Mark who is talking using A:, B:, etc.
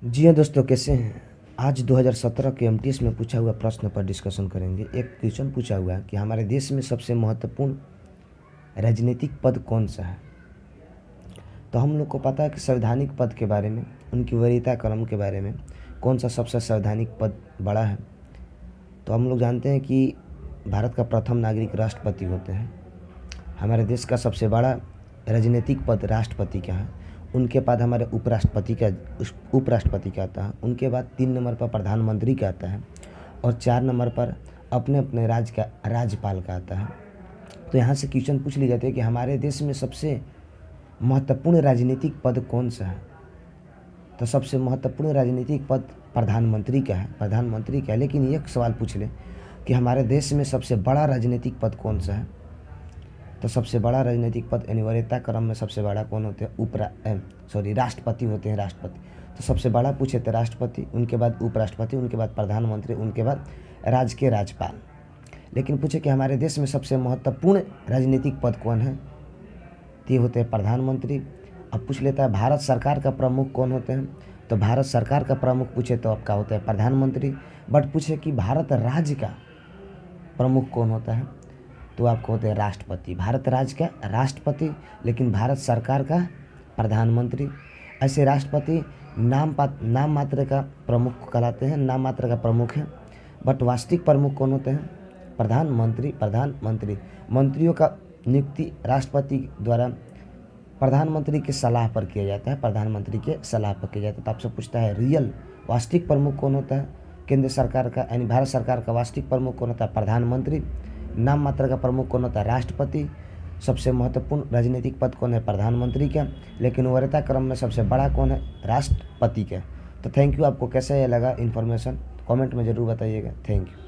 A: जी हाँ दोस्तों, कैसे हैं। आज 2017 के एमटीएस में पूछा हुआ प्रश्न पर डिस्कशन करेंगे। एक क्वेश्चन पूछा हुआ है कि हमारे देश में सबसे महत्वपूर्ण राजनीतिक पद कौन सा है। तो हम लोग को पता है कि संवैधानिक पद के बारे में, उनकी वरीयता क्रम के बारे में, कौन सा सबसे संवैधानिक पद बड़ा है। तो हम लोग जानते हैं कि भारत का प्रथम नागरिक राष्ट्रपति होते हैं। हमारे देश का सबसे बड़ा राजनीतिक पद राष्ट्रपति का है। उनके बाद हमारे उपराष्ट्रपति का आता है। उनके बाद 3 नंबर पर प्रधानमंत्री का आता है और 4 नंबर पर अपने अपने राज्य का राज्यपाल का आता है। तो यहाँ से क्वेश्चन पूछ ली जाती है कि हमारे देश में सबसे महत्वपूर्ण राजनीतिक पद कौन सा है। तो सबसे महत्वपूर्ण राजनीतिक पद प्रधानमंत्री का है, प्रधानमंत्री का है। लेकिन एक सवाल पूछ ले कि हमारे देश में सबसे बड़ा राजनीतिक पद कौन सा है। तो सबसे बड़ा राजनीतिक पद यानी वरीयता क्रम में सबसे बड़ा कौन होते हैं, राष्ट्रपति होते हैं, राष्ट्रपति। तो सबसे बड़ा पूछे तो राष्ट्रपति, उनके बाद उपराष्ट्रपति, उनके बाद प्रधानमंत्री, उनके बाद राज्य के राज्यपाल। लेकिन पूछे कि हमारे देश में सबसे महत्वपूर्ण राजनीतिक पद कौन है, तो ये होते हैं प्रधानमंत्री। अब पूछ लेता है भारत सरकार का प्रमुख कौन होते हैं। तो भारत सरकार का प्रमुख पूछे तो आपका होता है प्रधानमंत्री। बट पूछे कि भारत राज्य का प्रमुख कौन होता है, तो आपको होते हैं राष्ट्रपति। भारत राज्य का राष्ट्रपति, लेकिन भारत सरकार का प्रधानमंत्री। ऐसे राष्ट्रपति नाम मात्र का प्रमुख कहलाते हैं, नाम मात्र का प्रमुख है। बट वास्तविक प्रमुख कौन होते हैं, प्रधानमंत्री। मंत्रियों का नियुक्ति राष्ट्रपति द्वारा प्रधानमंत्री की सलाह पर किया जाता है, प्रधानमंत्री के सलाह पर किया जाता है। तो आपसे पूछता है रियल वास्तविक प्रमुख कौन होता है, केंद्र सरकार का यानी भारत सरकार का वास्तविक प्रमुख कौन होता है, प्रधानमंत्री। नाम मात्र का प्रमुख कौन होता है, राष्ट्रपति। सबसे महत्वपूर्ण राजनीतिक पद कौन है, प्रधानमंत्री का। लेकिन वरीयता क्रम में सबसे बड़ा कौन है, राष्ट्रपति का। तो थैंक यू। आपको कैसा ये लगा इन्फॉर्मेशन कमेंट में ज़रूर बताइएगा। Thank you.